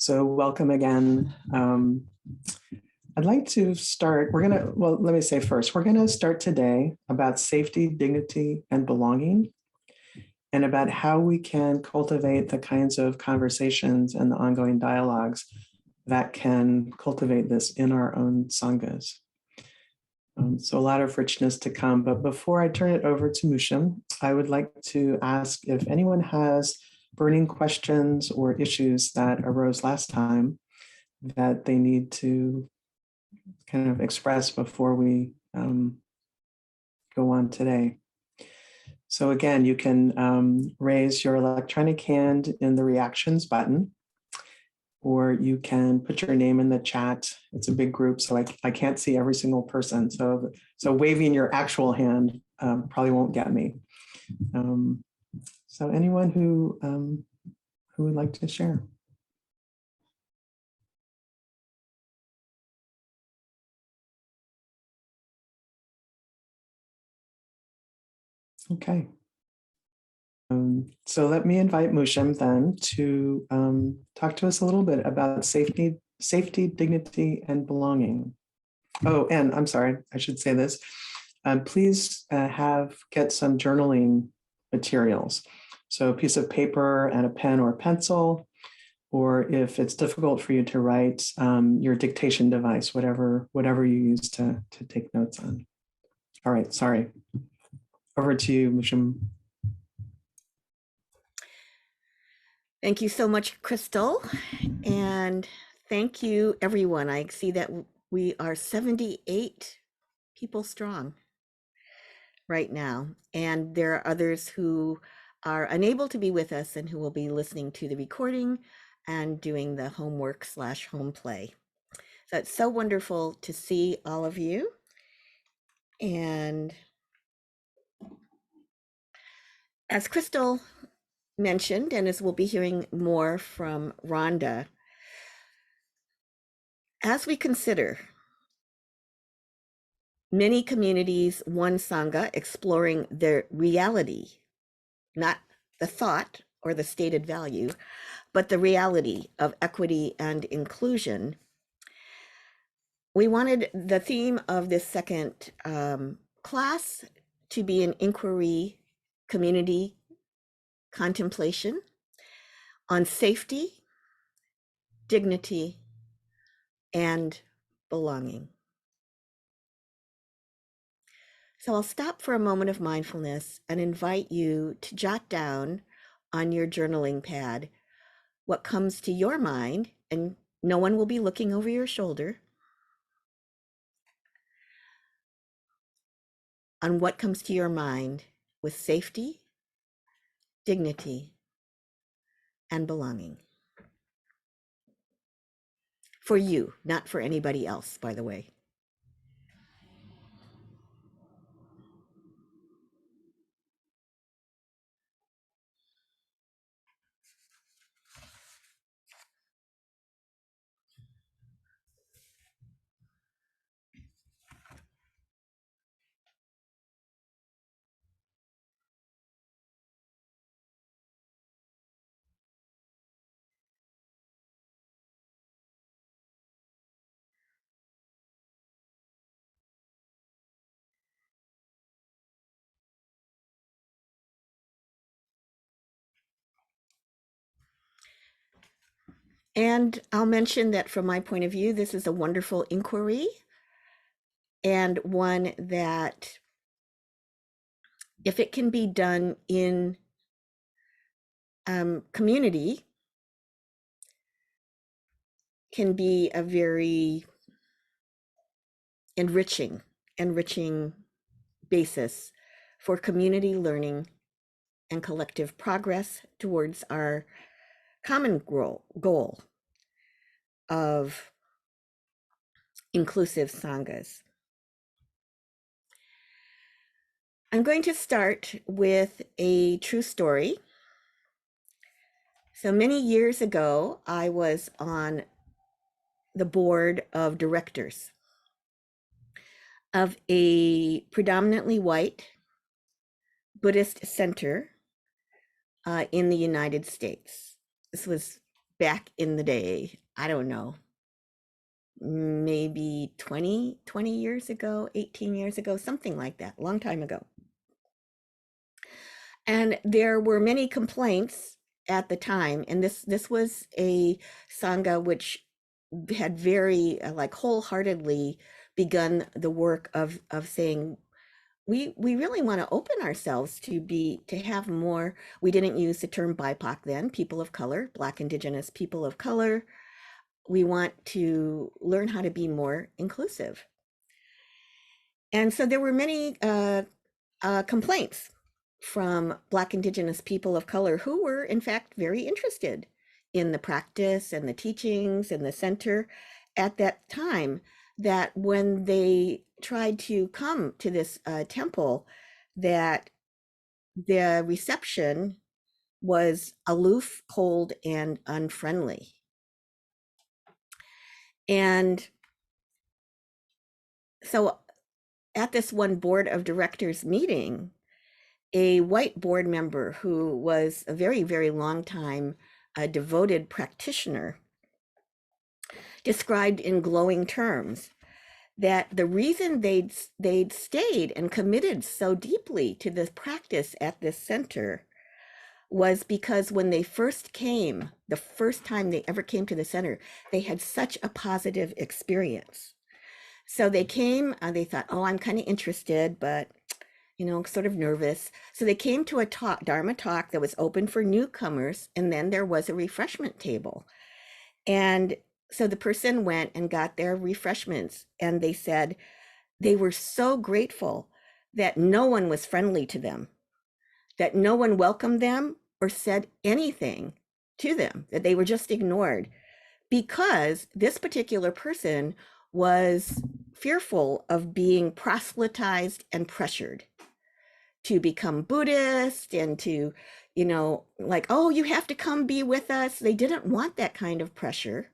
So welcome again. I'd like to start, let me say first, we're gonna start today about safety, dignity, and belonging, and about how we can cultivate the kinds of conversations and the ongoing dialogues that can cultivate this in our own Sanghas. So a lot of richness to come, but before I turn it over to Mushim, I would like to ask if anyone has burning questions or issues that arose last time that they need to kind of express before we go on today. So again, you can raise your electronic hand in the reactions button, or you can put your name in the chat. It's a big group, so I can't see every single person. So waving your actual hand probably won't get me. So anyone who would like to share? Okay. So let me invite Mushim then to talk to us a little bit about safety, dignity, and belonging. Oh, and I'm sorry, I should say this. Please get some journaling materials. So a piece of paper and a pen or pencil, or if it's difficult for you to write, your dictation device, whatever you use to take notes on. All right, sorry. Over to you, Mushim. Thank you so much, Crystal. And thank you, everyone. I see that we are 78 people strong right now. And there are others who are unable to be with us and who will be listening to the recording and doing the homework / home play. So it's so wonderful to see all of you. And as Crystal mentioned, and as we'll be hearing more from Rhonda, as we consider many communities, one Sangha, exploring their reality, not the thought or the stated value, but the reality of equity and inclusion, we wanted the theme of this second class to be an inquiry, community contemplation on safety, dignity, and belonging. So I'll stop for a moment of mindfulness and invite you to jot down on your journaling pad what comes to your mind, and no one will be looking over your shoulder, on what comes to your mind with safety, dignity, and belonging. For you, not for anybody else, by the way. And I'll mention that from my point of view, this is a wonderful inquiry, and one that, if it can be done in community, can be a very enriching basis for community learning and collective progress towards our common goal of inclusive sanghas. I'm going to start with a true story. So many years ago, I was on the board of directors of a predominantly white Buddhist center in the United States. This was back in the day, I don't know, maybe 20 years ago, 18 years ago, something like that, long time ago. And there were many complaints at the time, and this was a Sangha which had very like wholeheartedly begun the work of saying we really want to open ourselves to have more. We didn't use the term BIPOC then, people of color, Black, Indigenous people of color. We want to learn how to be more inclusive. And so there were many complaints from Black, Indigenous people of color who were, in fact, very interested in the practice and the teachings and the center at that time, that when they tried to come to this temple, that the reception was aloof, cold, and unfriendly. And so at this one board of directors meeting, a white board member who was a very, very long time a devoted practitioner described in glowing terms that the reason they'd stayed and committed so deeply to this practice at this center was because when they first came, the first time they ever came to the center, they had such a positive experience. So they came, they thought, oh, I'm kind of interested, but sort of nervous. So they came to a talk, Dharma talk, that was open for newcomers, and then there was a refreshment table. And so the person went and got their refreshments, and they said they were so grateful that no one was friendly to them, that no one welcomed them or said anything to them, that they were just ignored, because this particular person was fearful of being proselytized and pressured to become Buddhist and to, like, oh, you have to come be with us. They didn't want that kind of pressure.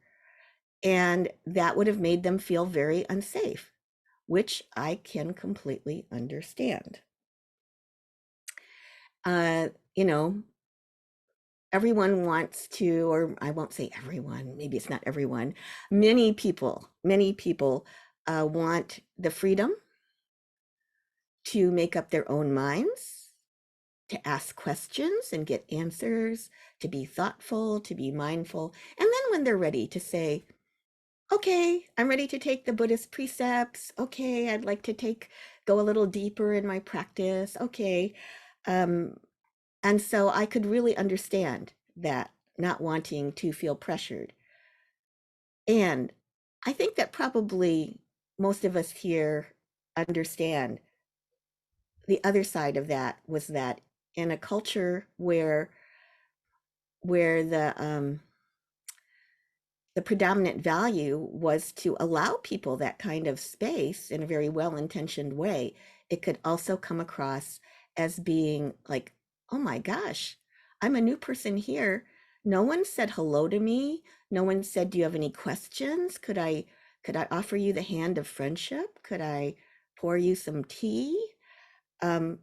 And that would have made them feel very unsafe, which I can completely understand. You know, everyone wants to, or I won't say everyone, maybe it's not everyone, many people want the freedom to make up their own minds, to ask questions and get answers, to be thoughtful, to be mindful. And then when they're ready to say, okay, I'm ready to take the Buddhist precepts. Okay, I'd like to go a little deeper in my practice. Okay. And so I could really understand that, not wanting to feel pressured. And I think that probably most of us here understand the other side of that, was that in a culture where the predominant value was to allow people that kind of space in a very well-intentioned way, it could also come across as being like, oh my gosh, I'm a new person here. No one said hello to me. No one said, do you have any questions? Could I offer you the hand of friendship? Could I pour you some tea?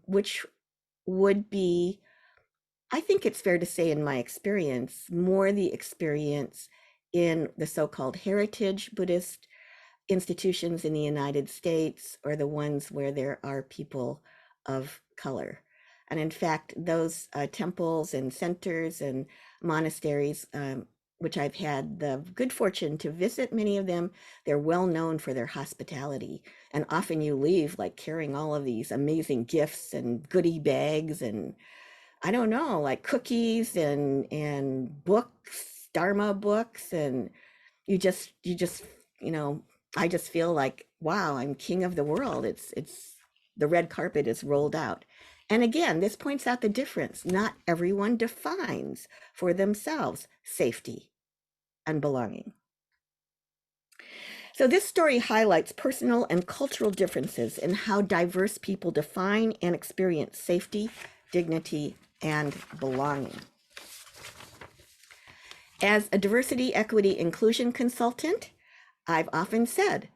Which would be, I think it's fair to say, in my experience, more the experience in the so-called heritage Buddhist institutions in the United States, or the ones where there are people of color. And in fact, those temples and centers and monasteries, which I've had the good fortune to visit many of them, they're well known for their hospitality. And often you leave like carrying all of these amazing gifts and goodie bags and, I don't know, like cookies and books, Dharma books, and you just I just feel like, wow, I'm king of the world. It's the red carpet is rolled out. And again, this points out the difference. Not everyone defines for themselves safety and belonging. So this story highlights personal and cultural differences in how diverse people define and experience safety, dignity, and belonging. As a diversity, equity, inclusion consultant, I've often said,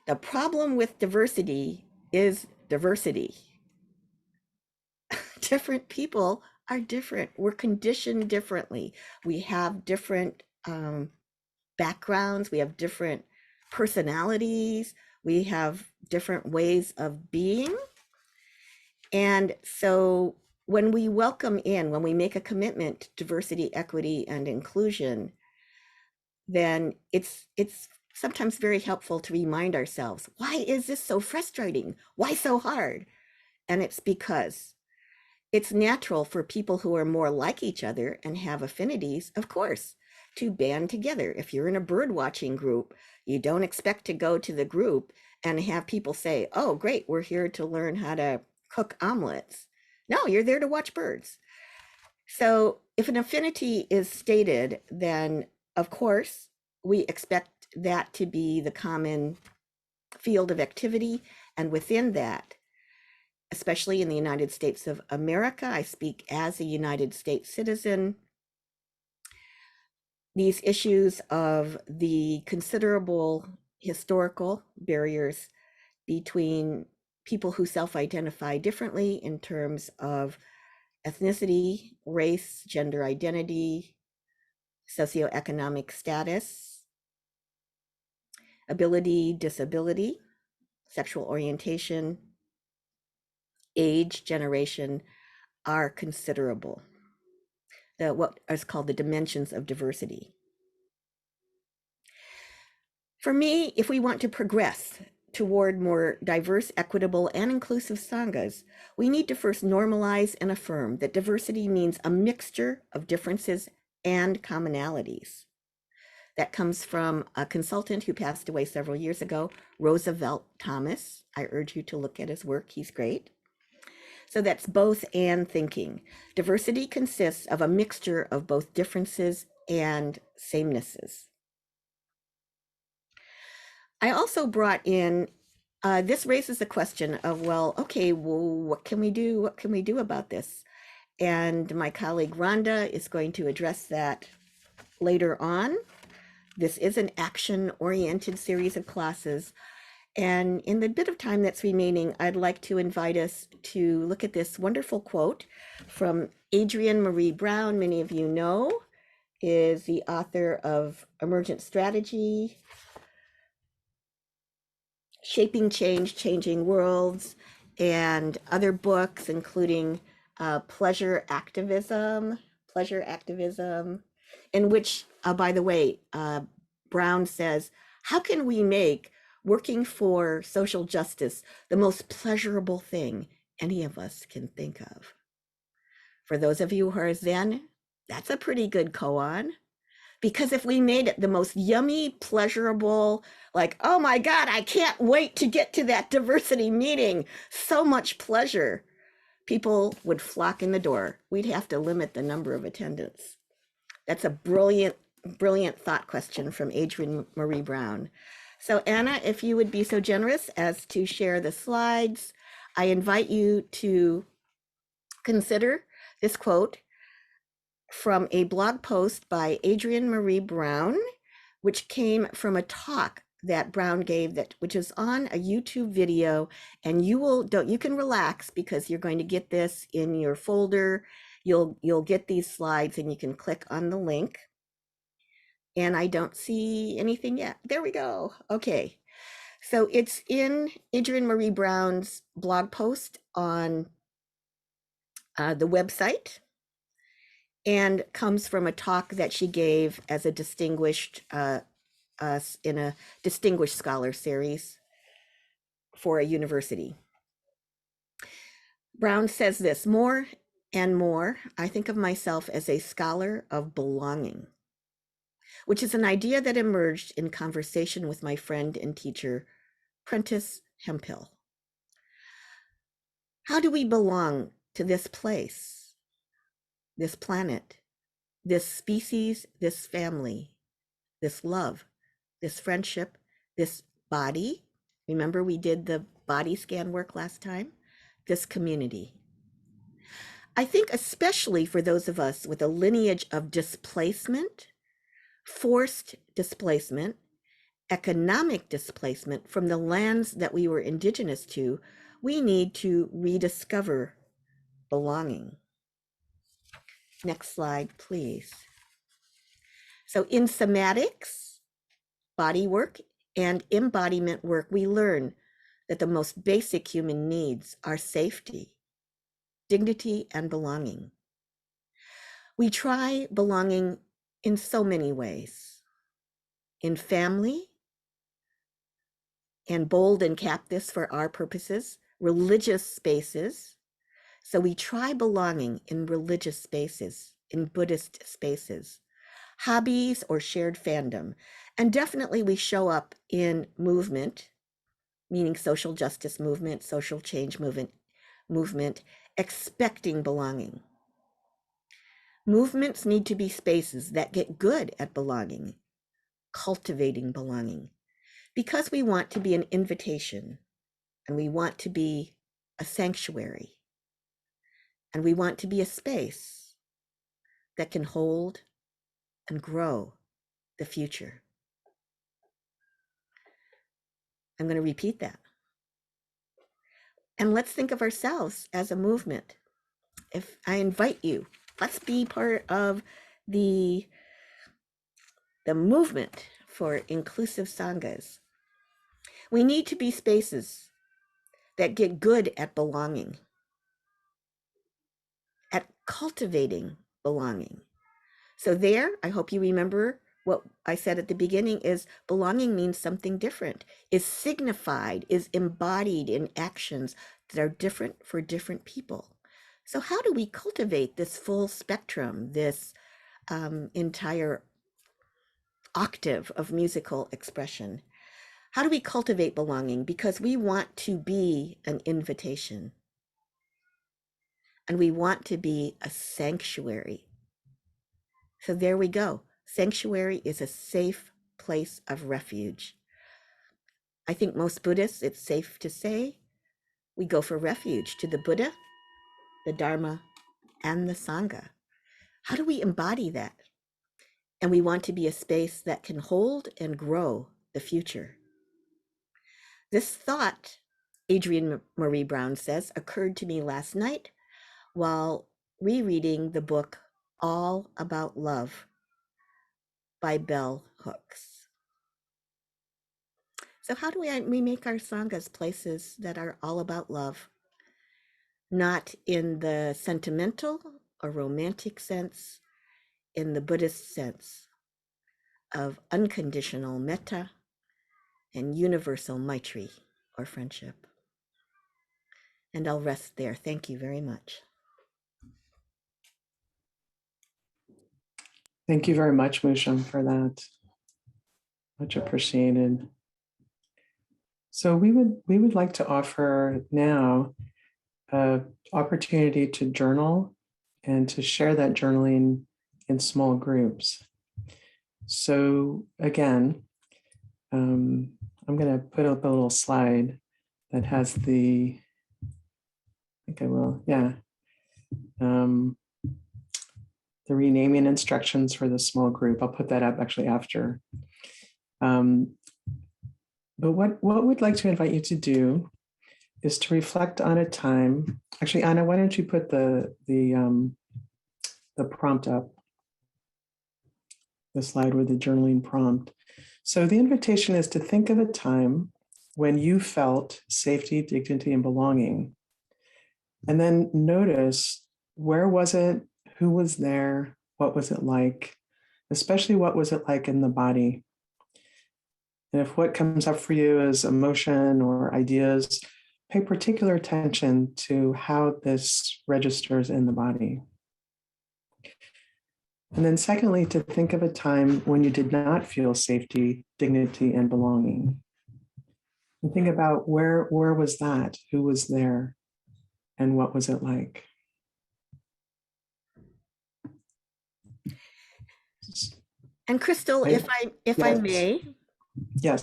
the problem with diversity is diversity. Different people are different. We're conditioned differently. We have different backgrounds, we have different personalities, we have different ways of being. And so when we welcome in, when we make a commitment to diversity, equity, and inclusion, then it's sometimes very helpful to remind ourselves, why is this so frustrating? Why so hard? And it's because it's natural for people who are more like each other and have affinities, of course, to band together. If you're in a bird watching group, you don't expect to go to the group and have people say, oh, great, we're here to learn how to cook omelets. No, you're there to watch birds. So if an affinity is stated, then of course, we expect that to be the common field of activity. And within that, especially in the United States of America, I speak as a United States citizen, these issues of the considerable historical barriers between people who self-identify differently in terms of ethnicity, race, gender identity, socioeconomic status, ability, disability, sexual orientation, age, generation are considerable. What is called the dimensions of diversity. For me, if we want to progress toward more diverse, equitable, and inclusive sanghas, we need to first normalize and affirm that diversity means a mixture of differences and commonalities. That comes from a consultant who passed away several years ago, Roosevelt Thomas. I urge you to look at his work. He's great. So that's both and thinking. Diversity consists of a mixture of both differences and samenesses. I also brought in, this raises the question of, well, okay, well, what can we do? What can we do about this? And my colleague Rhonda is going to address that later on. This is an action-oriented series of classes. And in the bit of time that's remaining, I'd like to invite us to look at this wonderful quote from Adrienne Maree Brown. Many of you know, is the author of Emergent Strategy, Shaping Change, Changing Worlds, and other books, including Pleasure Activism, in which, by the way, Brown says, how can we make working for social justice the most pleasurable thing any of us can think of? For those of you who are Zen, that's a pretty good koan. Because if we made it the most yummy, pleasurable, like, oh my God, I can't wait to get to that diversity meeting, so much pleasure, people would flock in the door. We'd have to limit the number of attendants. That's a brilliant, brilliant thought question from Adrienne Maree Brown. So Anna, if you would be so generous as to share the slides, I invite you to consider this quote from a blog post by Adrienne Maree Brown, which came from a talk that Brown gave, which is on a YouTube video, and you can relax because you're going to get this in your folder. You'll get these slides and you can click on the link. And I don't see anything yet. There we go. Okay. So it's in Adrienne Maree Brown's blog post on the website, and comes from a talk that she gave as a distinguished in a distinguished scholar series for a university. Brown says this: more and more, I think of myself as a scholar of belonging, which is an idea that emerged in conversation with my friend and teacher, Prentice Hemphill. How do we belong to this place, this planet, this species, this family, this love, this friendship, this body? Remember we did the body scan work last time? This community. I think especially for those of us with a lineage of displacement, forced displacement, economic displacement from the lands that we were indigenous to, we need to rediscover belonging. Next slide, please. So in somatics, body work, and embodiment work, we learn that the most basic human needs are safety, dignity, and belonging. We try belonging in so many ways. In family, and bold and cap this for our purposes, religious spaces. So we try belonging in religious spaces, in Buddhist spaces, hobbies or shared fandom. And definitely we show up in movement, meaning social justice movement, social change movement, expecting belonging. Movements need to be spaces that get good at belonging, cultivating belonging, because we want to be an invitation, and we want to be a sanctuary, and we want to be a space that can hold and grow the future. I'm going to repeat that. And let's think of ourselves as a movement. If I invite you, let's be part of the movement for inclusive sanghas. We need to be spaces that get good at belonging, at cultivating belonging. So there, I hope you remember what I said at the beginning is belonging means something different, is signified, is embodied in actions that are different for different people. So how do we cultivate this full spectrum, this entire octave of musical expression? How do we cultivate belonging? Because we want to be an invitation, and we want to be a sanctuary. So there we go. Sanctuary is a safe place of refuge. I think most Buddhists, it's safe to say, we go for refuge to the Buddha, the Dharma, and the Sangha. How do we embody that? And we want to be a space that can hold and grow the future. This thought, Adrienne Marie Brown says, occurred to me last night while rereading the book All About Love by Bell Hooks. So how do we make our sanghas places that are all about love? Not in the sentimental or romantic sense, in the Buddhist sense of unconditional metta and universal maitri or friendship. And I'll rest there. Thank you very much. Thank you very much, Mushim, for that. Much appreciated. So we would like to offer now an opportunity to journal and to share that journaling in small groups. So again, I'm going to put up a little slide that has the, I think I will, yeah. The renaming instructions for the small group. I'll put that up actually after. But what we'd like to invite you to do is to reflect on a time. Actually, Anna, why don't you put the prompt up, the slide with the journaling prompt. So the invitation is to think of a time when you felt safety, dignity, and belonging. And then notice, where was it? Who was there? What was it like? Especially what was it like in the body? And if what comes up for you is emotion or ideas, pay particular attention to how this registers in the body. And then secondly, to think of a time when you did not feel safety, dignity, and belonging. And think about where was that? Who was there? And what was it like? And Crystal, if I may, yes.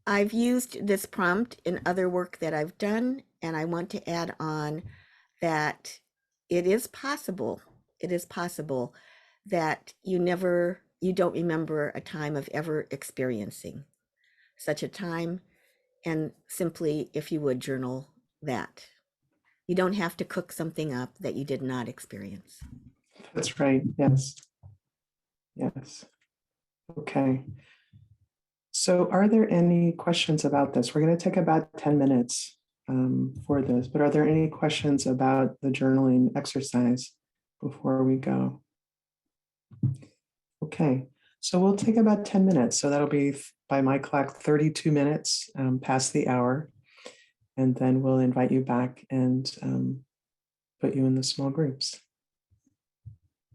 I've used this prompt in other work that I've done, and I want to add on that it is possible that you don't remember a time of ever experiencing such a time, and simply, if you would, journal that. You don't have to cook something up that you did not experience. That's right. Yes. Yes. Okay. So are there any questions about this? We're going to take about 10 minutes for this, but are there any questions about the journaling exercise before we go? Okay, so we'll take about 10 minutes. So that'll be, by my clock, 32 minutes past the hour. And then we'll invite you back and put you in the small groups.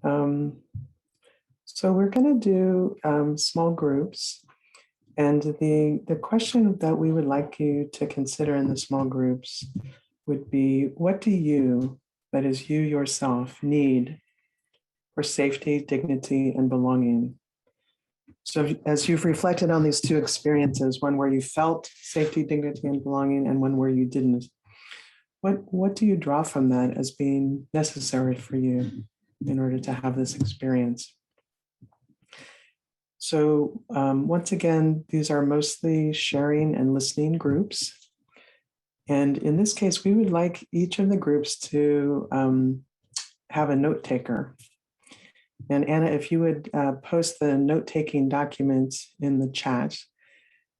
So we're going to do small groups. And the question that we would like you to consider in the small groups would be, what do you, that is you yourself, need for safety, dignity, and belonging? So as you've reflected on these two experiences, one where you felt safety, dignity, and belonging, and one where you didn't, what do you draw from that as being necessary for you in order to have this experience? So once again, these are mostly sharing and listening groups. And in this case, we would like each of the groups to have a note taker. And Anna, if you would post the note-taking document in the chat,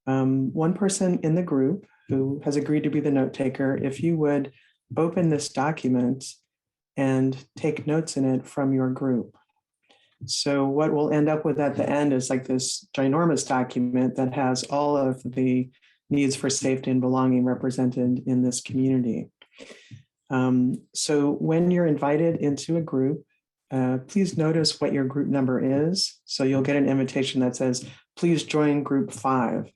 one person in the group who has agreed to be the note taker, if you would open this document and take notes in it from your group. So what we'll end up with at the end is like this ginormous document that has all of the needs for safety and belonging represented in this community. So when you're invited into a group, please notice what your group number is. So you'll get an invitation that says, please join group 5.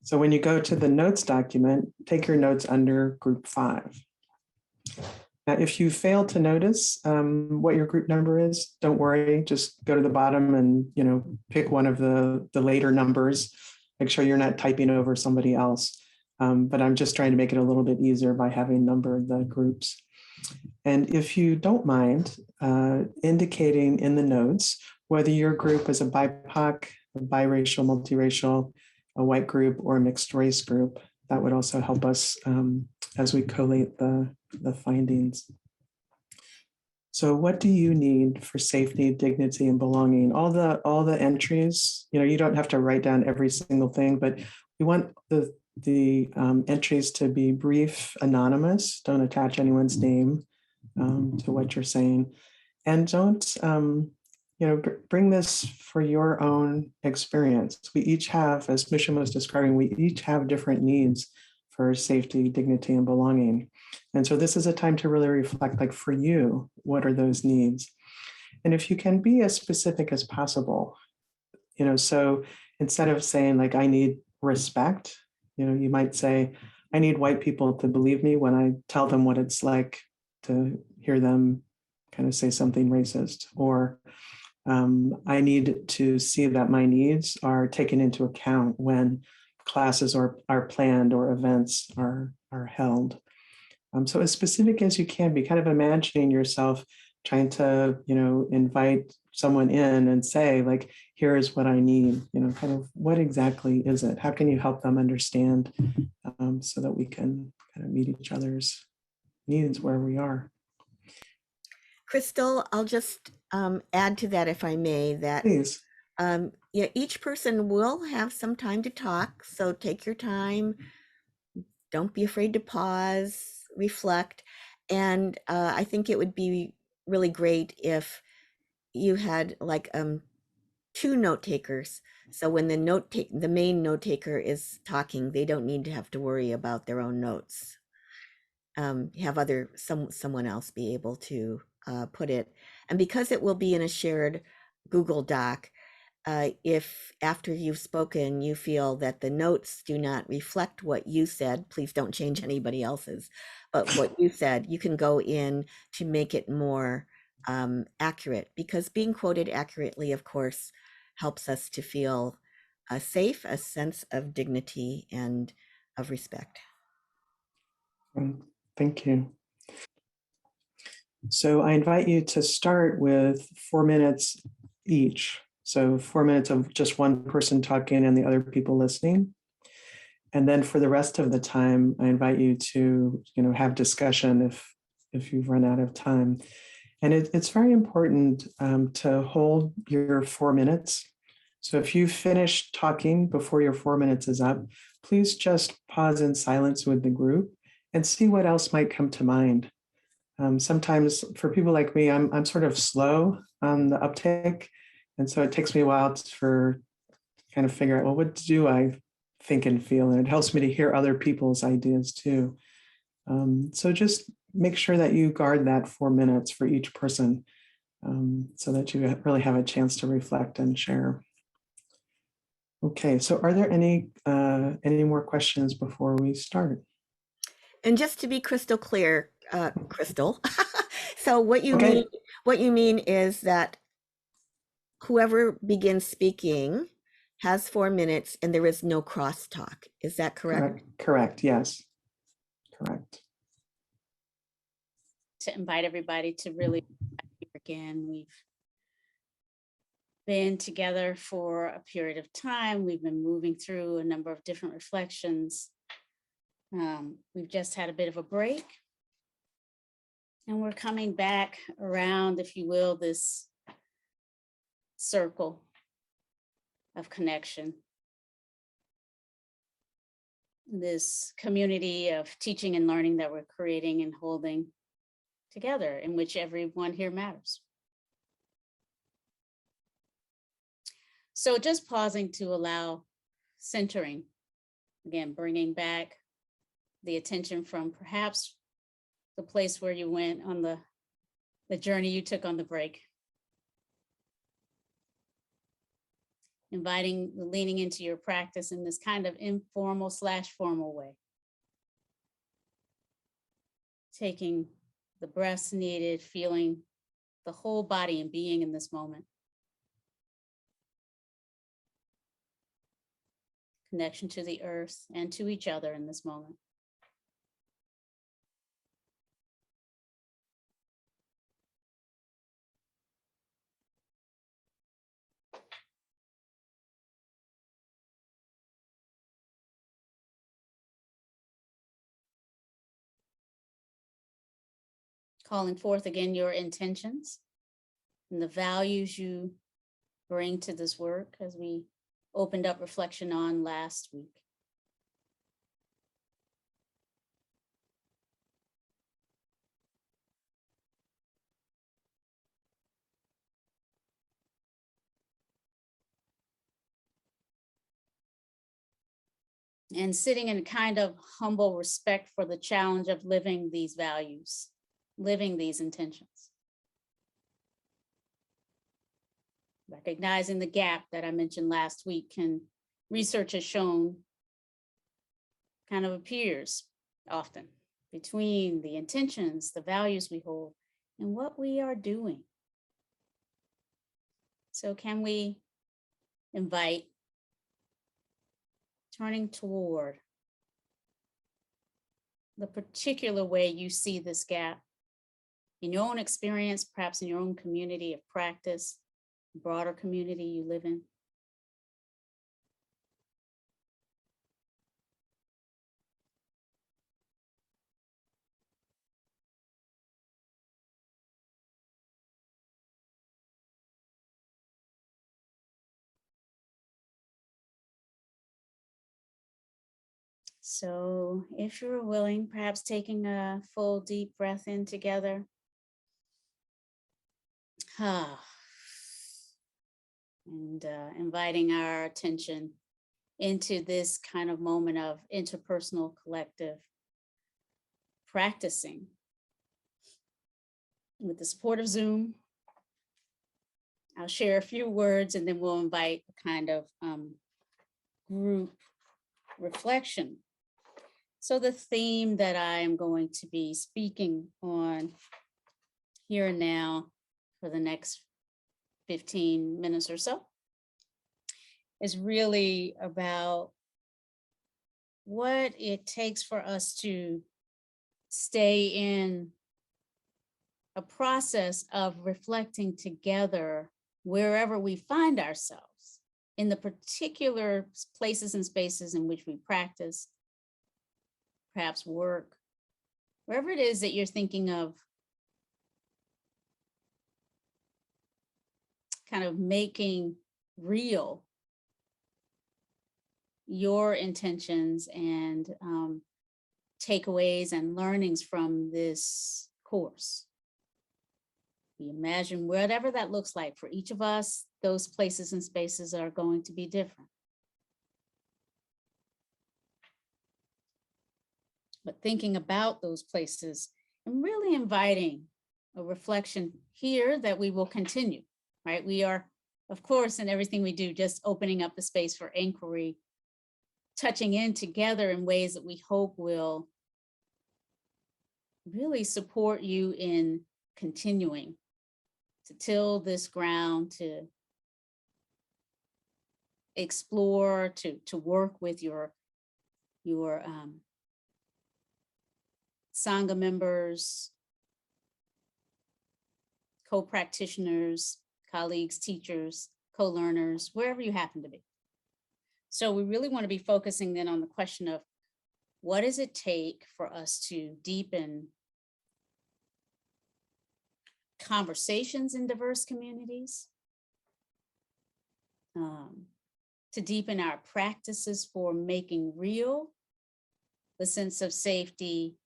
So when you go to the notes document, take your notes under group 5. Now, if you fail to notice what your group number is, don't worry, just go to the bottom and pick one of the later numbers. Make sure you're not typing over somebody else. But I'm just trying to make it a little bit easier by having numbered the groups. And if you don't mind indicating in the notes whether your group is a BIPOC, a biracial, multiracial, a white group, or a mixed race group, that would also help us as we collate the findings. So what do you need for safety, dignity, and belonging? All the entries, you don't have to write down every single thing, but we want the entries to be brief, anonymous. Don't attach anyone's name to what you're saying. And don't, bring this for your own experience. We each have, as Mushim was describing, we each have different needs for safety, dignity, and belonging. And so this is a time to really reflect, like, for you, what are those needs? And if you can be as specific as possible, so instead of saying, like, I need respect, you might say, I need white people to believe me when I tell them what it's like to hear them kind of say something racist, or I need to see that my needs are taken into account when classes are planned or events are held. So as specific as you can be, kind of imagining yourself trying to, invite someone in and say, like, here is what I need, kind of what exactly is it? How can you help them understand so that we can kind of meet each other's needs where we are? Crystal, I'll just add to that, if I may, that Please. yeah, each person will have some time to talk. So take your time. Don't be afraid to pause, reflect. And I think it would be really great if you had like 2 note takers. So when the main note taker is talking, they don't need to have to worry about their own notes. Have someone else be able to put it. And because it will be in a shared Google Doc, if after you've spoken you feel that the notes do not reflect what you said, please don't change anybody else's. But what you said, you can go in to make it more accurate, because being quoted accurately, of course, helps us to feel safe, a sense of dignity and of respect. Thank you. So I invite you to start with 4 minutes each. So 4 minutes of just one person talking and the other people listening. And then for the rest of the time, I invite you to, have discussion if you've run out of time. And it's very important to hold your 4 minutes. So if you finish talking before your 4 minutes is up, please just pause in silence with the group and see what else might come to mind. Sometimes for people like me, I'm sort of slow on the uptake. And so it takes me a while for kind of figure out, well, what do I think and feel? And it helps me to hear other people's ideas too. So just make sure that you guard that 4 minutes for each person so that you really have a chance to reflect and share. Okay, so are there any more questions before we start? And just to be crystal clear, Crystal, so what you Okay. mean is that whoever begins speaking has 4 minutes and there is no crosstalk. Is that correct? Correct. Yes. Correct. To invite everybody to really again, we've been together for a period of time. We've been moving through a number of different reflections. We've just had a bit of a break. And we're coming back around, if you will, this circle of connection. This community of teaching and learning that we're creating and holding together, in which everyone here matters. So just pausing to allow centering, again, bringing back the attention from perhaps the place where you went on the journey you took on the break. Inviting, leaning into your practice in this kind of informal / formal way. Taking the breaths needed, feeling the whole body and being in this moment. Connection to the earth and to each other in this moment. Calling forth again your intentions and the values you bring to this work, as we opened up reflection on last week. And sitting in a kind of humble respect for the challenge of living these values, living these intentions. Recognizing the gap that I mentioned last week, and research has shown kind of appears often between the intentions, the values we hold, and what we are doing. So can we invite turning toward the particular way you see this gap in your own experience, perhaps in your own community of practice, broader community you live in? So if you're willing, perhaps taking a full deep breath in together. And inviting our attention into this kind of moment of interpersonal collective practicing with the support of Zoom. I'll share a few words and then we'll invite a kind of group reflection. So the theme that I am going to be speaking on here and now for the next 15 minutes or so is really about what it takes for us to stay in a process of reflecting together wherever we find ourselves in the particular places and spaces in which we practice, perhaps work, wherever it is that you're thinking of kind of making real your intentions and takeaways and learnings from this course. We imagine whatever that looks like for each of us, those places and spaces are going to be different. But thinking about those places and really inviting a reflection here that we will continue, right? We are, of course, in everything we do, just opening up the space for inquiry, touching in together in ways that we hope will really support you in continuing to till this ground, to explore, to work with your Sangha members, co-practitioners, colleagues, teachers, co-learners, wherever you happen to be. So we really want to be focusing then on the question of what does it take for us to deepen conversations in diverse communities, to deepen our practices for making real the sense of safety,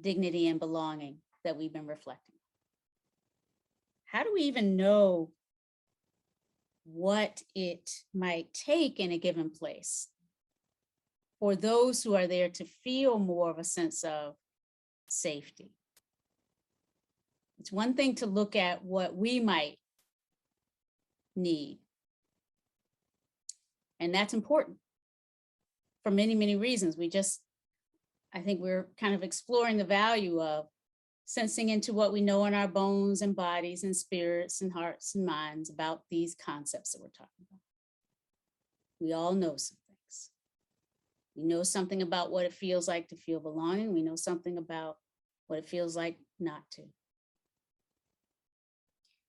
dignity, and belonging that we've been reflecting. How do we even know what it might take in a given place for those who are there to feel more of a sense of safety? It's one thing to look at what we might need. And that's important for many, many reasons. I think we're kind of exploring the value of sensing into what we know in our bones and bodies and spirits and hearts and minds about these concepts that we're talking about. We all know some things. We know something about what it feels like to feel belonging. We know something about what it feels like not to.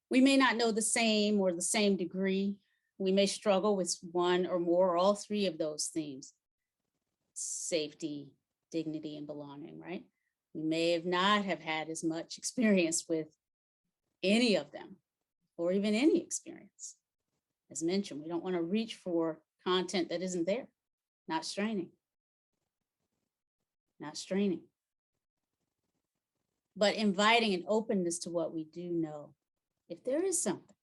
We may not know the same or the same degree. We may struggle with one or more or all three of those themes: safety, dignity, and belonging, right? We may not have had as much experience with any of them, or even any experience. As mentioned, we don't want to reach for content that isn't there. Not straining. Not straining. But inviting an openness to what we do know. If there is something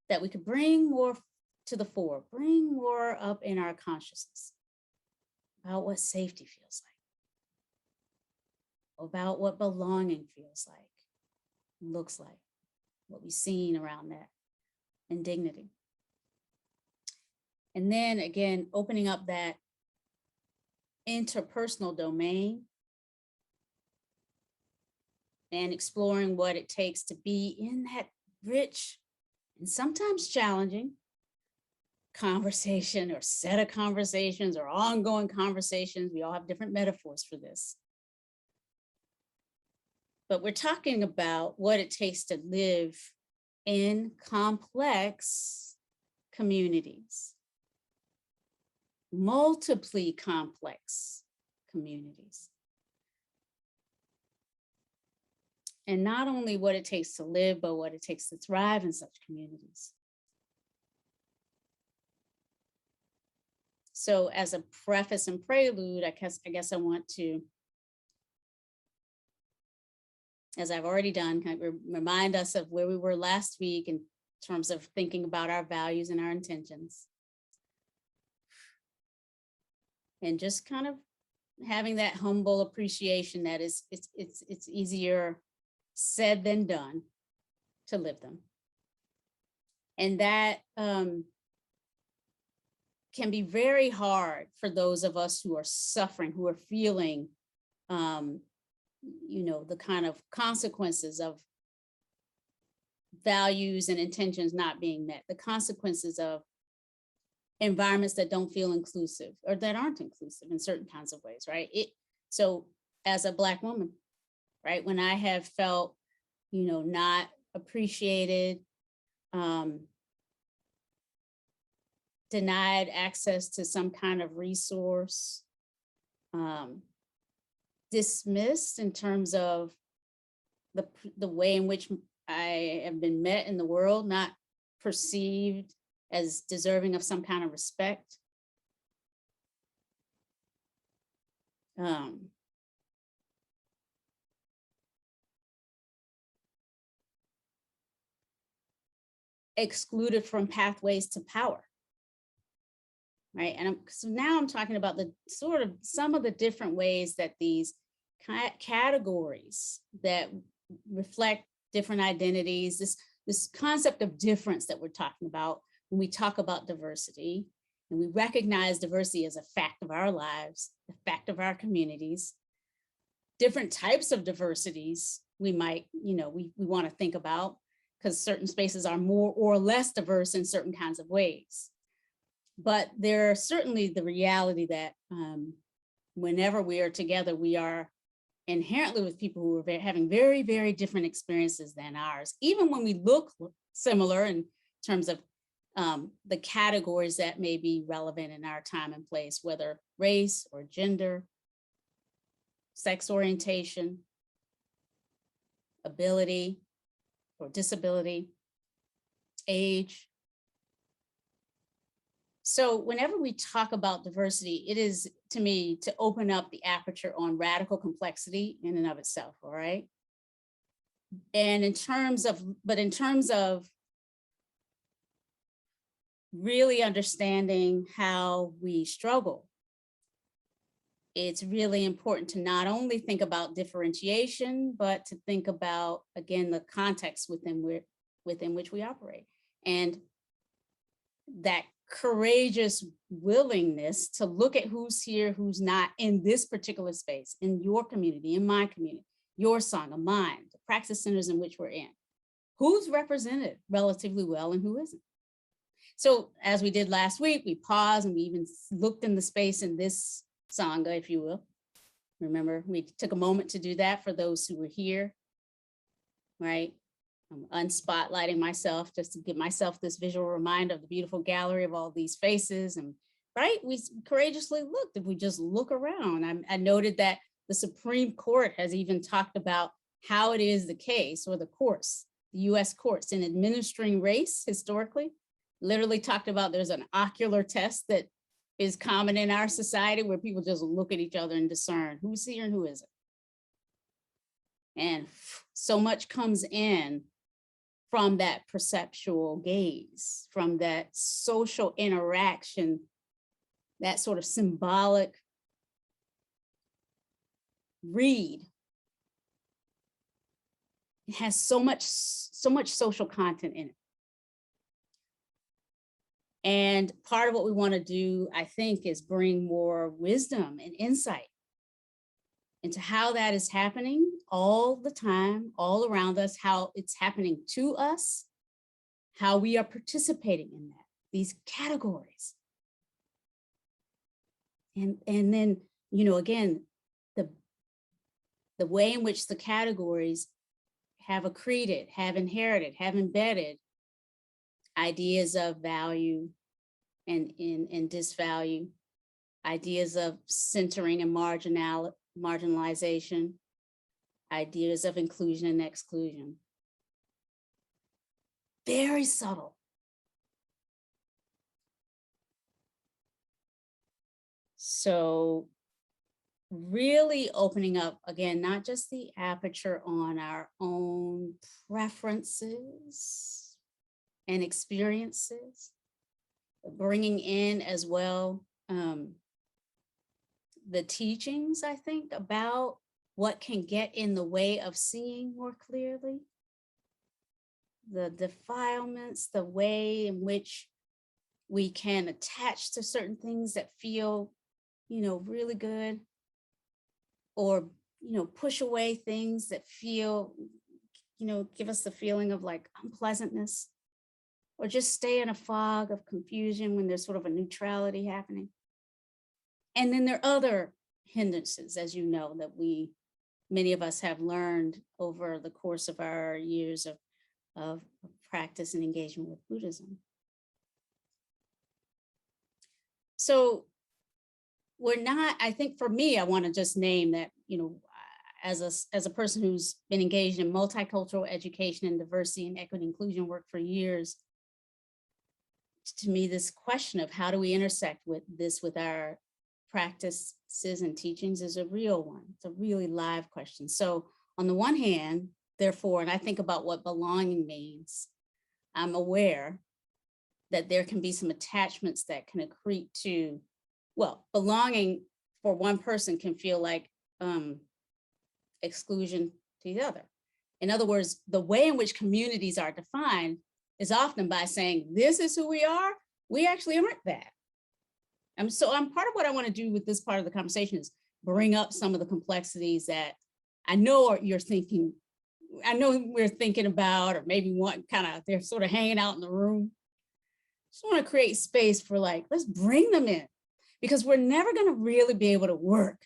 that we could bring more to the fore, bring more up in our consciousness about what safety feels like, about what belonging feels like, looks like, what we've seen around that, and dignity. And then again, opening up that interpersonal domain and exploring what it takes to be in that rich and sometimes challenging conversation or set of conversations or ongoing conversations. We all have different metaphors for this. But we're talking about what it takes to live in complex communities, multiply complex communities. And not only what it takes to live, but what it takes to thrive in such communities. So as a preface and prelude, I guess I want to, as I've already done, kind of remind us of where we were last week in terms of thinking about our values and our intentions. And just kind of having that humble appreciation that it's easier said than done to live them. And that can be very hard for those of us who are suffering, who are feeling, the kind of consequences of values and intentions not being met, the consequences of environments that don't feel inclusive or that aren't inclusive in certain kinds of ways, right? So as a Black woman, right, when I have felt, not appreciated, denied access to some kind of resource, dismissed in terms of the way in which I have been met in the world, not perceived as deserving of some kind of respect. Excluded from pathways to power, right? And so now I'm talking about the sort of some of the different ways that these categories that reflect different identities, this concept of difference that we're talking about when we talk about diversity, and we recognize diversity as a fact of our lives, a fact of our communities, different types of diversities we might, we want to think about, because certain spaces are more or less diverse in certain kinds of ways. But there's certainly the reality that whenever we are together, we are inherently with people who are having very, very different experiences than ours, even when we look similar in terms of the categories that may be relevant in our time and place, whether race or gender, sex orientation, ability or disability, age. So whenever we talk about diversity, it is, to me, to open up the aperture on radical complexity in and of itself, all right? And in terms of really understanding how we struggle, it's really important to not only think about differentiation, but to think about, again, the context within which we operate. And that courageous willingness to look at who's here, who's not in this particular space, in your community, in my community, your Sangha, mine, the practice centers in which we're in, who's represented relatively well and who isn't. So as we did last week, we paused and we even looked in the space in this Sangha, if you will. Remember, we took a moment to do that for those who were here, right? I'm unspotlighting myself just to give myself this visual reminder of the beautiful gallery of all these faces. And right, we courageously looked. If we just look around, I noted that the Supreme Court has even talked about how it is the case, or the courts, the US courts in administering race historically, literally talked about there's an ocular test that is common in our society where people just look at each other and discern who's here and who isn't. And so much comes in from that perceptual gaze, from that social interaction, that sort of symbolic read. It has so much social content in it. And part of what we want to do, I think, is bring more wisdom and insight into how that is happening all the time, all around us, how it's happening to us, how we are participating in that, these categories. And then, again, the way in which the categories have accreted, have inherited, have embedded ideas of value and disvalue, ideas of centering and marginalization, ideas of inclusion and exclusion. Very subtle. So really opening up, again, not just the aperture on our own preferences and experiences, but bringing in as well the teachings, I think, about what can get in the way of seeing more clearly, the defilements, the way in which we can attach to certain things that feel, really good, or, push away things that feel, give us the feeling of like unpleasantness, or just stay in a fog of confusion when there's sort of a neutrality happening. And then there are other hindrances, as you know, that many of us have learned over the course of our years of practice and engagement with Buddhism. So we're not, I think for me, I want to just name that, as a person who's been engaged in multicultural education and diversity and equity inclusion work for years, to me, this question of how do we intersect with this with our practices and teachings is a real one. It's a really live question. So on the one hand, therefore, and I think about what belonging means, I'm aware that there can be some attachments that can accrete to, well, belonging for one person can feel like exclusion to the other. In other words, the way in which communities are defined is often by saying, this is who we are. We actually aren't that. So part of what I want to do with this part of the conversation is bring up some of the complexities that I know you're thinking, I know we're thinking about, or maybe want kind of, they're sort of hanging out in the room. Just want to create space for like, let's bring them in, because we're never going to really be able to work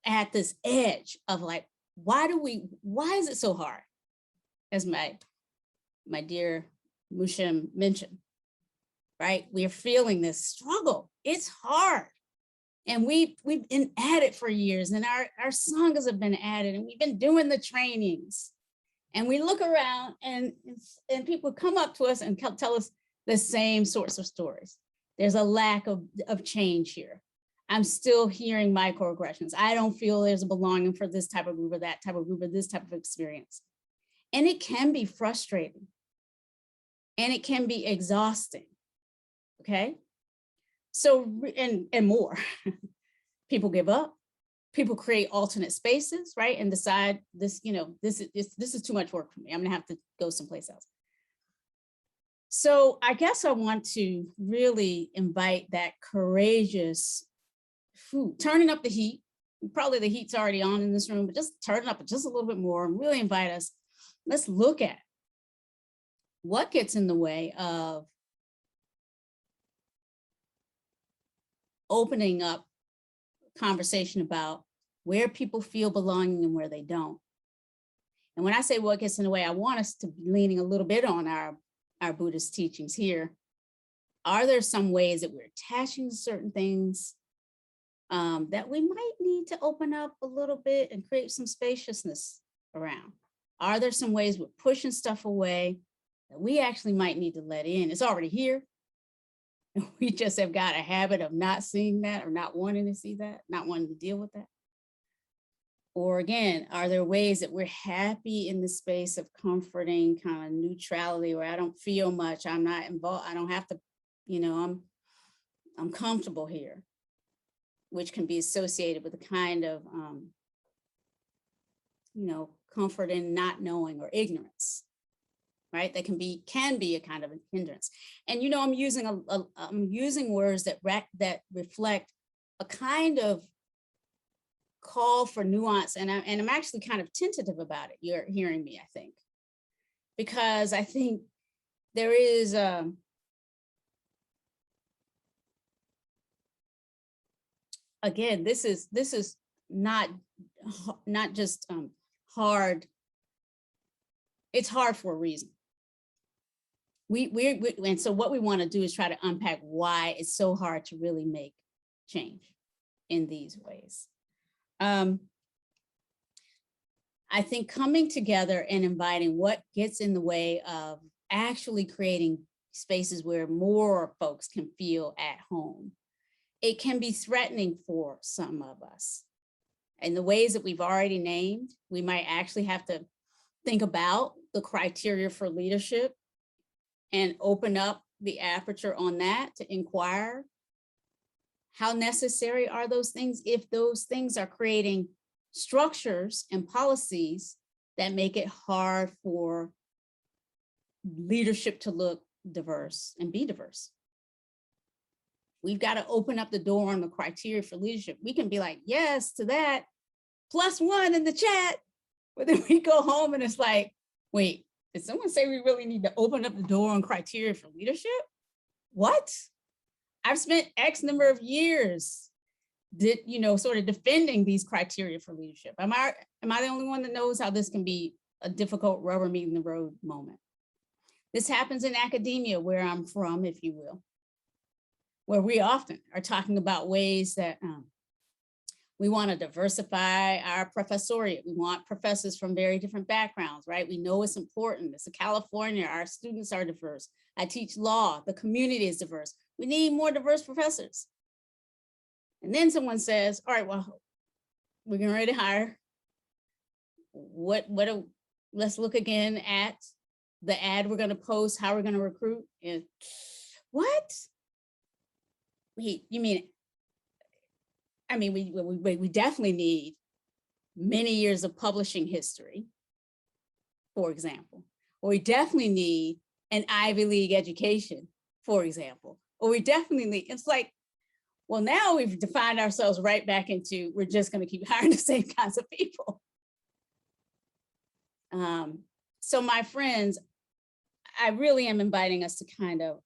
at this edge of like, why is it so hard? As my dear Mushim mentioned, right? We're feeling this struggle. It's hard. And we've been at it for years, and our sanghas have been at it, and we've been doing the trainings. And we look around and people come up to us and tell us the same sorts of stories. There's a lack of change here. I'm still hearing microaggressions. I don't feel there's a belonging for this type of group or that type of group or this type of experience. And it can be frustrating. And it can be exhausting. Okay? So, and more. People give up. People create alternate spaces, right? And decide this, this is too much work for me. I'm gonna have to go someplace else. So I guess I want to really invite that courageous food, turning up the heat. Probably the heat's already on in this room, but just turn it up just a little bit more and really invite us. Let's look at what gets in the way of opening up conversation about where people feel belonging and where they don't. And when I say what gets in the way, I want us to be leaning a little bit on our Buddhist teachings here. Are there some ways that we're attaching to certain things that we might need to open up a little bit and create some spaciousness around? Are there some ways we're pushing stuff away that we actually might need to let in? It's already here. We just have got a habit of not seeing that, or not wanting to see that, not wanting to deal with that. Or again, are there ways that we're happy in the space of comforting kind of neutrality, where I don't feel much, I'm not involved, I don't have to, I'm comfortable here, which can be associated with a kind of, comfort in not knowing or ignorance, right? That can be a kind of a hindrance. And I'm using words that reflect a kind of call for nuance, and I'm actually kind of tentative about it. You're hearing me, I think, because I think there is again, this is not just hard. It's hard for a reason. And so what we want to do is try to unpack why it's so hard to really make change in these ways. I think coming together and inviting what gets in the way of actually creating spaces where more folks can feel at home. It can be threatening for some of us. In the ways that we've already named, we might actually have to think about the criteria for leadership and open up the aperture on that to inquire how necessary are those things, if those things are creating structures and policies that make it hard for leadership to look diverse and be diverse. We've got to open up the door on the criteria for leadership. We can be like, yes to that, +1 in the chat, but then we go home and it's like, wait, did someone say we really need to open up the door on criteria for leadership? What? I've spent X number of years sort of defending these criteria for leadership. Am I the only one that knows how this can be a difficult rubber meeting the road moment? This happens in academia, where I'm from, if you will, where we often are talking about ways that We want to diversify our professoriate. We want professors from very different backgrounds, right? We know it's important. It's California, our students are diverse. I teach law, the community is diverse. We need more diverse professors. And then someone says, all right, well, we're getting ready to hire. Let's look again at the ad we're going to post, how we're going to recruit. And what? Wait, you mean, I mean, we definitely need many years of publishing history, for example, or we definitely need an Ivy League education, for example, or we definitely need, it's like, well, now we've defined ourselves right back into, we're just going to keep hiring the same kinds of people. So my friends, I really am inviting us to kind of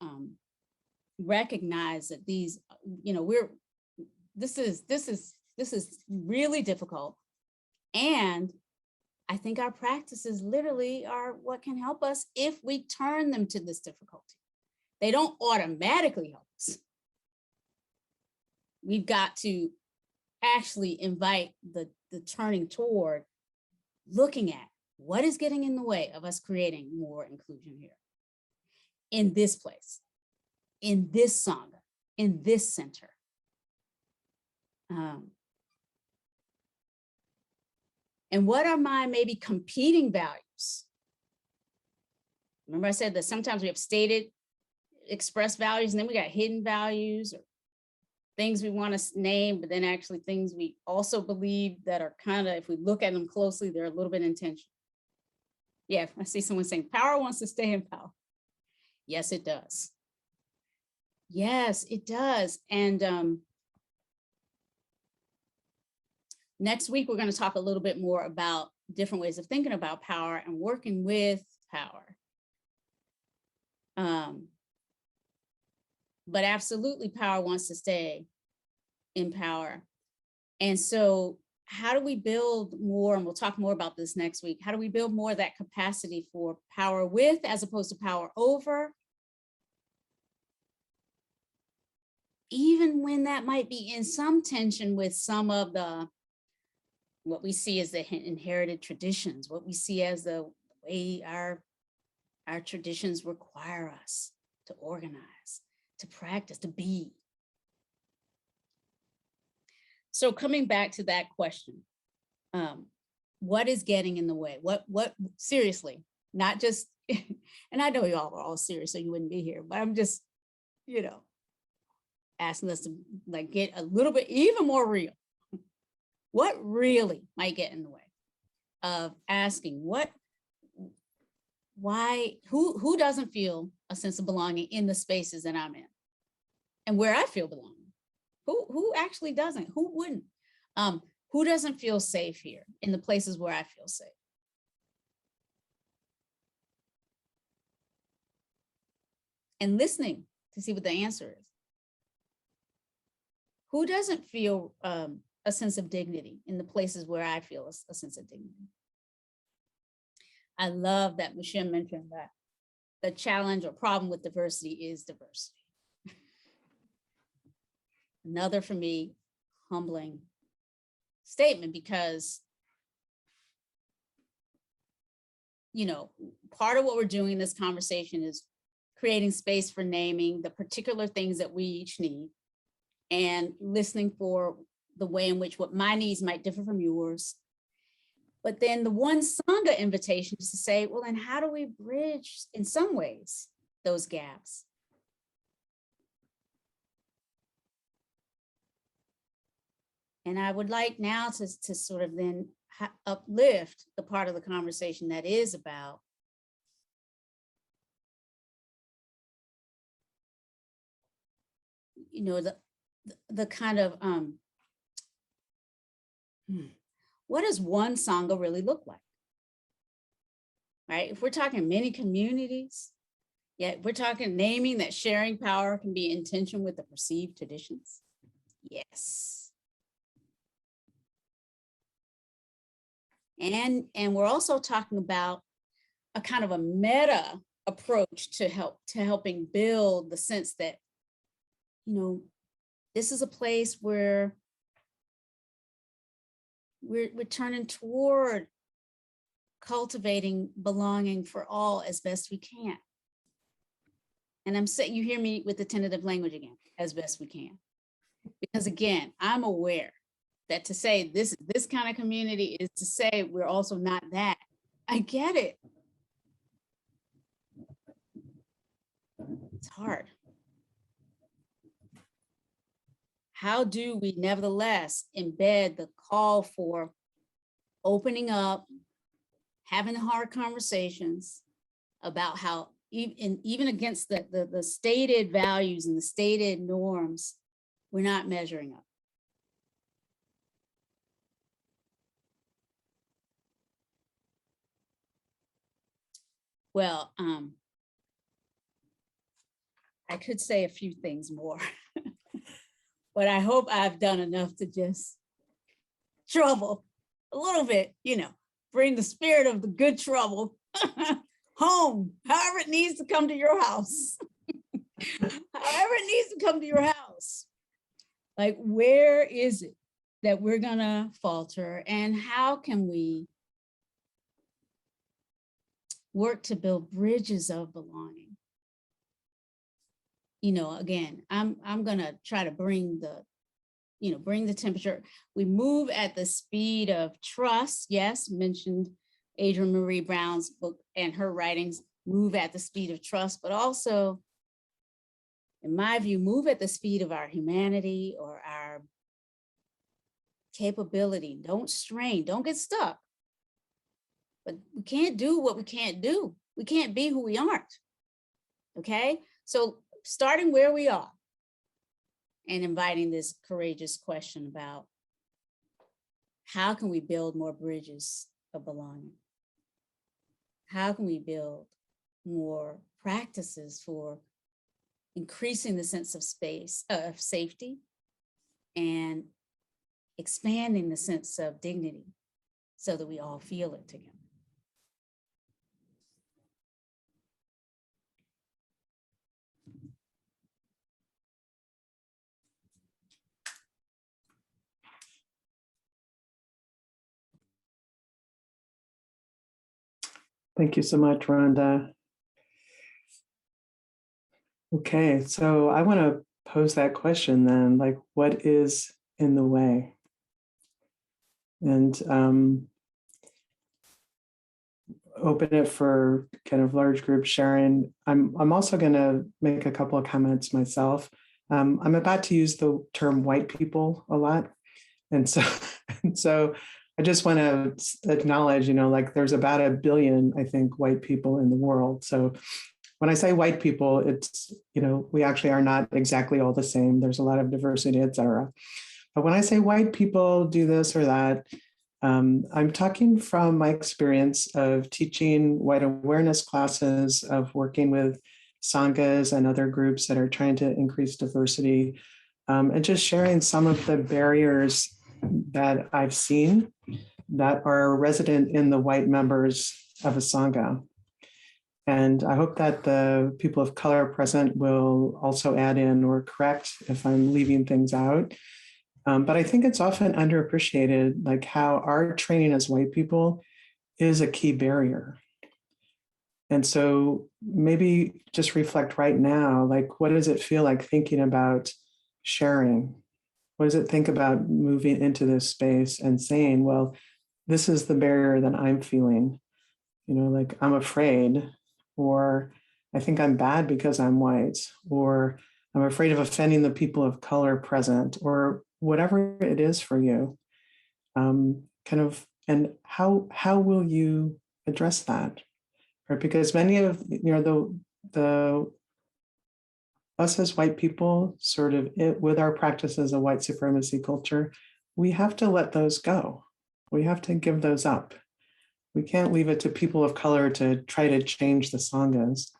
recognize that these, you know, this is really difficult. And I think our practices literally are what can help us if we turn them to this difficulty. They don't automatically help us. We've got to actually invite the turning toward looking at what is getting in the way of us creating more inclusion here in this place, in this Sangha, in this center. And what are my maybe competing values? Remember I said that sometimes we have stated, expressed values, and then we got hidden values or things we want to name, but then actually things we also believe that are kind of, if we look at them closely, they're a little bit intentional. Yeah, I see someone saying power wants to stay in power. Yes, it does. Yes, it does. And next week, we're going to talk a little bit more about different ways of thinking about power and working with power. But absolutely, power wants to stay in power. And so how do we build more, and we'll talk more about this next week, how do we build more of that capacity for power with as opposed to power over? Even when that might be in some tension with some of the, what we see as the inherited traditions, what we see as the way our traditions require us to organize, to practice, to be. So coming back to that question, what is getting in the way? What seriously, not just, and I know you all are all serious, so you wouldn't be here, but I'm just, you know, asking us to like get a little bit even more real. What really might get in the way of asking who doesn't feel a sense of belonging in the spaces that I'm in and where I feel belonging? Who actually doesn't? Who wouldn't? Who doesn't feel safe here in the places where I feel safe? And listening to see what the answer is. Who doesn't feel a sense of dignity in the places where I feel a sense of dignity? I love that Mushim mentioned that the challenge or problem with diversity is diversity. Another, for me, humbling statement, because, you know, part of what we're doing in this conversation is creating space for naming the particular things that we each need and listening for the way in which what my needs might differ from yours. But then the one Sangha invitation is to say, well, then how do we bridge in some ways those gaps? And I would like now to sort of then uplift the part of the conversation that is about you know, the kind of, what does one Sangha really look like? Right? If we're talking many communities, yeah, we're talking naming that sharing power can be in tension with the perceived traditions. Yes. And we're also talking about a kind of a meta approach to helping build the sense that, you know, this is a place where we're turning toward cultivating belonging for all as best we can. And I'm saying, you hear me with the tentative language again, as best we can. Because again, I'm aware that to say this kind of community is to say we're also not that. I get it. It's hard. How do we nevertheless embed the call for opening up, having hard conversations about how even against the stated values and the stated norms, we're not measuring up. Well, I could say a few things more, but I hope I've done enough to just trouble a little bit, bring the spirit of the good trouble home, however it needs to come to your house. However it needs to come to your house. Like, where is it that we're gonna falter, and how can we work to build bridges of belonging? Again, I'm gonna try to bring the temperature. We move at the speed of trust. Yes, mentioned Adrienne Marie Brown's book and her writings, move at the speed of trust, but also, in my view, move at the speed of our humanity or our capability. Don't strain, don't get stuck. But we can't do what we can't do. We can't be who we aren't. Okay? So starting where we are and inviting this courageous question about how can we build more bridges of belonging? How can we build more practices for increasing the sense of space, of safety, and expanding the sense of dignity so that we all feel it together? Thank you so much, Rhonda. Okay, so I want to pose that question then, like, what is in the way? And open it for kind of large group sharing. I'm also going to make a couple of comments myself. I'm about to use the term white people a lot. And so I just want to acknowledge, like there's about 1 billion, I think, white people in the world. So when I say white people, it's, we actually are not exactly all the same. There's a lot of diversity, et cetera. But when I say white people do this or that, I'm talking from my experience of teaching white awareness classes, of working with Sanghas and other groups that are trying to increase diversity, and just sharing some of the barriers that I've seen that are resident in the white members of a Sangha. And I hope that the people of color present will also add in or correct if I'm leaving things out. But I think it's often underappreciated, like how our training as white people is a key barrier. And so maybe just reflect right now, like, what does it feel like thinking about sharing? What does it think about moving into this space and saying, well, this is the barrier that I'm feeling, like I'm afraid, or I think I'm bad because I'm white, or I'm afraid of offending the people of color present, or whatever it is for you, and how will you address that? Right? Because many of the us as white people, sort of with our practices of white supremacy culture, we have to let those go. We have to give those up. We can't leave it to people of color to try to change the Sanghas.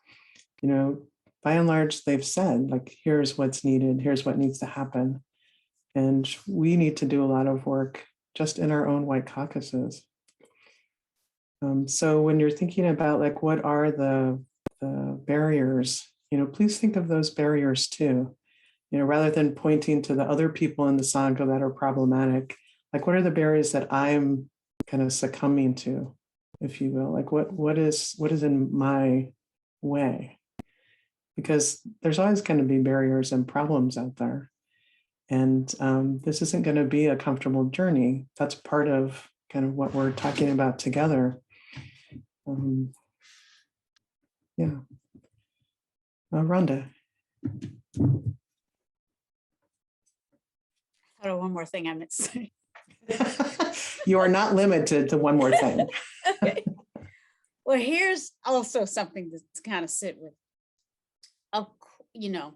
By and large, they've said, like, here's what's needed, here's what needs to happen. And we need to do a lot of work just in our own white caucuses. So when you're thinking about, like, what are the barriers, please think of those barriers too. Rather than pointing to the other people in the Sangha that are problematic, Like, what are the barriers that I'm kind of succumbing to, if you will? Like, what is in my way? Because there's always going to be barriers and problems out there. And this isn't going to be a comfortable journey. That's part of kind of what we're talking about together. Yeah. Rhonda. Oh, one more thing I meant to say. You are not limited to one more thing. Okay. Well, here's also something to kind of sit with. You know,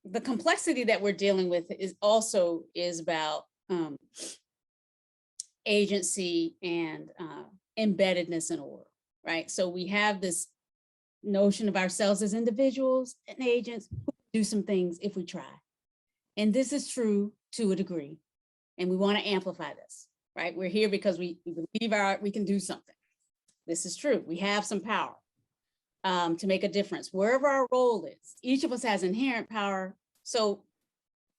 the complexity that we're dealing with is about agency and embeddedness in order, right? So we have this notion of ourselves as individuals and agents who do some things if we try. And this is true to a degree. And we want to amplify this, right? We're here because we believe we can do something. This is true. We have some power to make a difference wherever our role is. Each of us has inherent power. So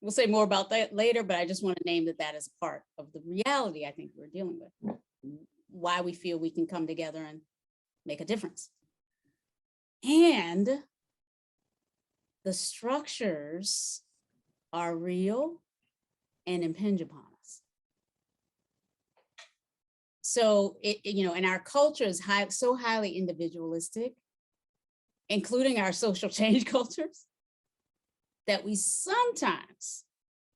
we'll say more about that later, but I just want to name that is a part of the reality I think we're dealing with, why we feel we can come together and make a difference. And the structures are real and impinge upon us. So and our culture is so highly individualistic, including our social change cultures, that we sometimes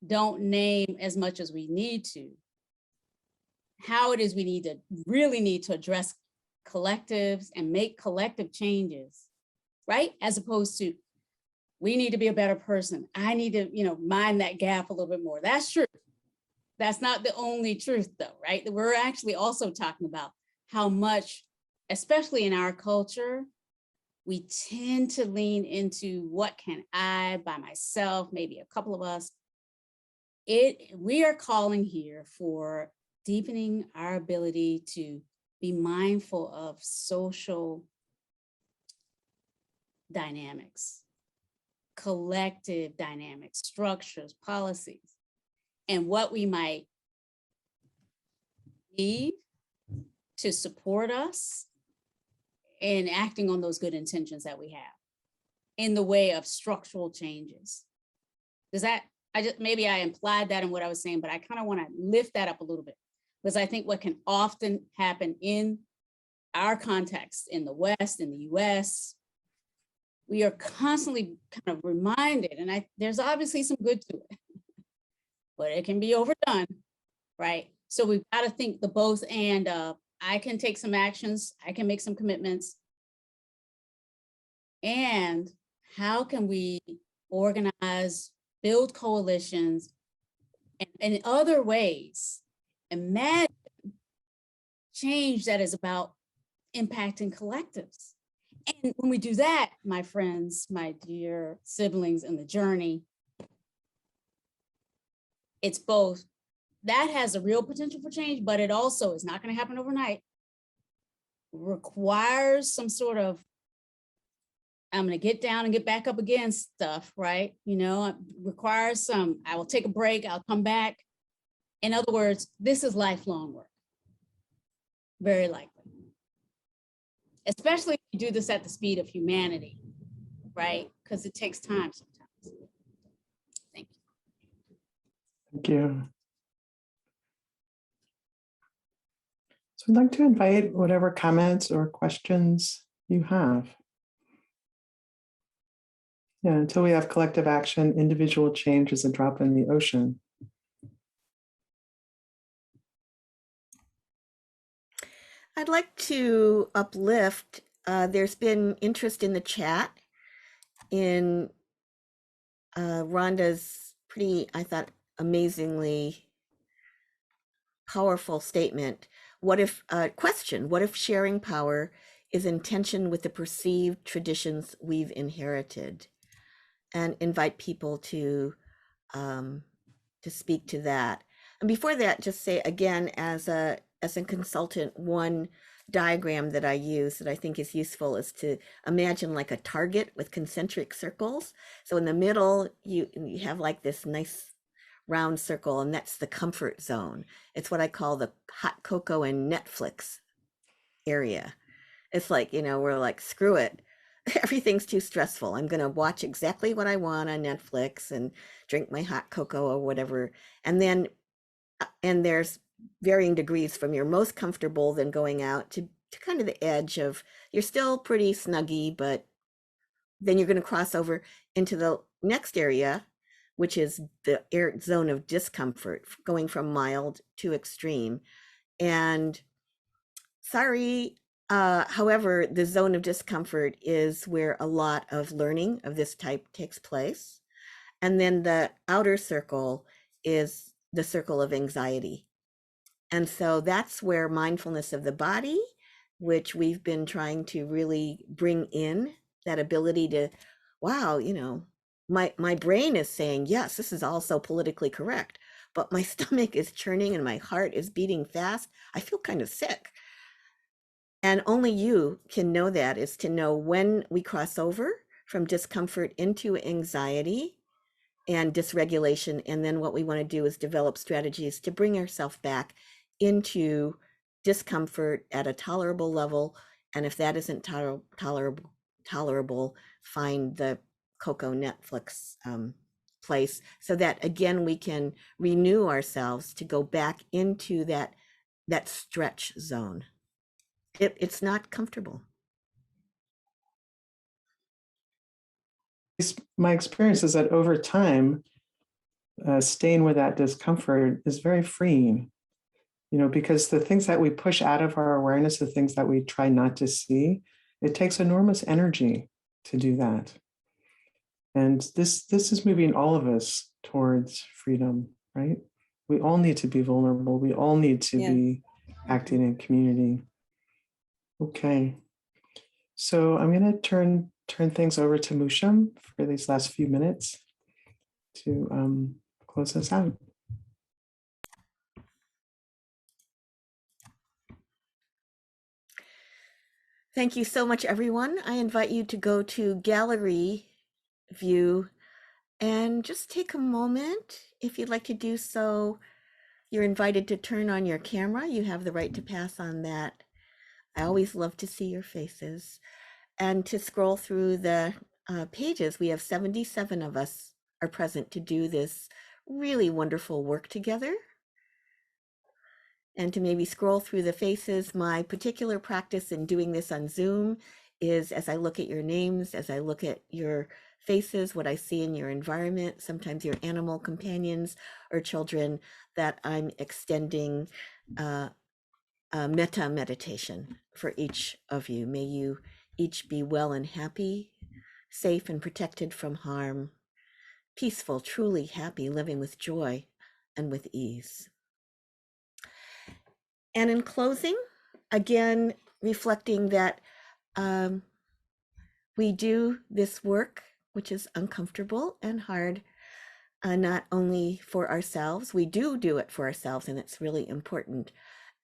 don't name as much as we need to how it is we really need to address collectives and make collective changes, right? As opposed to, we need to be a better person. I need to, mind that gap a little bit more. That's true. That's not the only truth though, right? We're actually also talking about how much, especially in our culture, we tend to lean into what can I by myself, maybe a couple of us. We are calling here for deepening our ability to be mindful of social dynamics, collective dynamics, structures, policies, and what we might need to support us in acting on those good intentions that we have in the way of structural changes. Maybe I implied that in what I was saying, but I kind of want to lift that up a little bit, because I think what can often happen in our context in the West, in the US, we are constantly kind of reminded, and there's obviously some good to it, but it can be overdone, right? So we've got to think the both and of, I can take some actions, I can make some commitments, and how can we organize, build coalitions, and in other ways, imagine change that is about impacting collectives. And when we do that, my friends, my dear siblings in the journey, it's both, that has a real potential for change, but it also is not going to happen overnight. Requires some sort of, I'm going to get down and get back up again stuff, right? Requires some, I will take a break, I'll come back. In other words, this is lifelong work. Very likely. Especially if you do this at the speed of humanity, right? Because it takes time sometimes. Thank you. Thank you. So I'd like to invite whatever comments or questions you have. Yeah, until we have collective action, individual change is a drop in the ocean. I'd like to uplift. There's been interest in the chat in Rhonda's pretty, I thought, amazingly powerful statement. What if sharing power is in tension with the perceived traditions we've inherited? And invite people to speak to that. And before that, just say again, as a as a consultant, one diagram that I use that I think is useful is to imagine like a target with concentric circles. So in the middle, you have like this nice round circle, and that's the comfort zone. It's what I call the hot cocoa and Netflix area. It's like, we're like, screw it. Everything's too stressful. I'm going to watch exactly what I want on Netflix and drink my hot cocoa or whatever. And there's varying degrees from your most comfortable, then going out to kind of the edge of you're still pretty snuggy, but then you're going to cross over into the next area, which is the zone of discomfort, going from mild to extreme. And sorry, however, the zone of discomfort is where a lot of learning of this type takes place. And then the outer circle is the circle of anxiety. And so that's where mindfulness of the body, which we've been trying to really bring in, that ability to, wow, my brain is saying, yes, this is all so politically correct, but my stomach is churning and my heart is beating fast. I feel kind of sick. And only you can know that, is to know when we cross over from discomfort into anxiety and dysregulation. And then what we want to do is develop strategies to bring ourselves back into discomfort at a tolerable level. And if that isn't tolerable, find the Coco Netflix place, so that again we can renew ourselves to go back into that stretch zone. It's not comfortable. My experience is that over time, staying with that discomfort is very freeing, because the things that we push out of our awareness, the things that we try not to see, it takes enormous energy to do that. And this is moving all of us towards freedom, right? We all need to be vulnerable. We all need to be acting in community. Okay. So I'm going to turn things over to Mushim for these last few minutes to close us out. Thank you so much, everyone. I invite you to go to gallery view and just take a moment. If you'd like to do so, you're invited to turn on your camera. You have the right to pass on that. I always love to see your faces. And to scroll through the pages, we have 77 of us are present to do this really wonderful work together. And to maybe scroll through the faces. My particular practice in doing this on Zoom is, as I look at your names, as I look at your faces, what I see in your environment, sometimes your animal companions or children, that I'm extending a metta meditation for each of you. May you each be well and happy, safe and protected from harm, peaceful, truly happy, living with joy and with ease. And in closing, again, reflecting that we do this work, which is uncomfortable and hard, not only for ourselves, we do it for ourselves, and it's really important,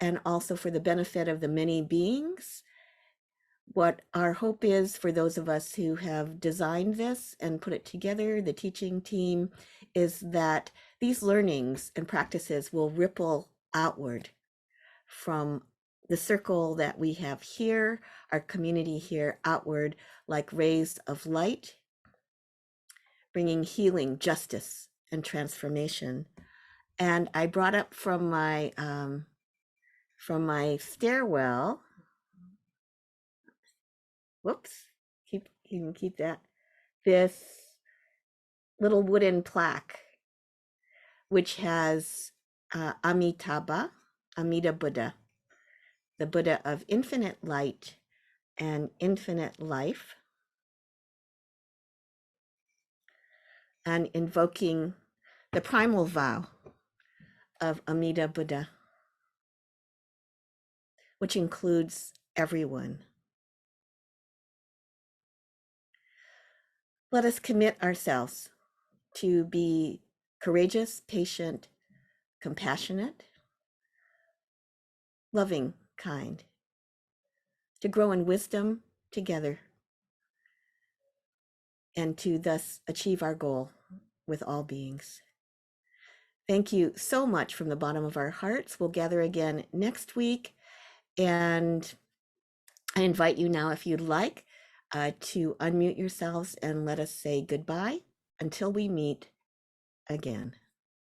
and also for the benefit of the many beings. What our hope is for those of us who have designed this and put it together, the teaching team, is that these learnings and practices will ripple outward from the circle that we have here, our community here, outward like rays of light, bringing healing, justice, and transformation. And I brought up from my stairwell, whoops, you can keep that, this little wooden plaque, which has Amitabha, Amida Buddha, the Buddha of infinite light and infinite life, and invoking the primal vow of Amida Buddha, which includes everyone. Let us commit ourselves to be courageous, patient, compassionate, loving kind, to grow in wisdom together, and to thus achieve our goal with all beings. Thank you so much from the bottom of our hearts. We'll gather again next week, and I invite you now, if you'd like, to unmute yourselves and let us say goodbye until we meet again.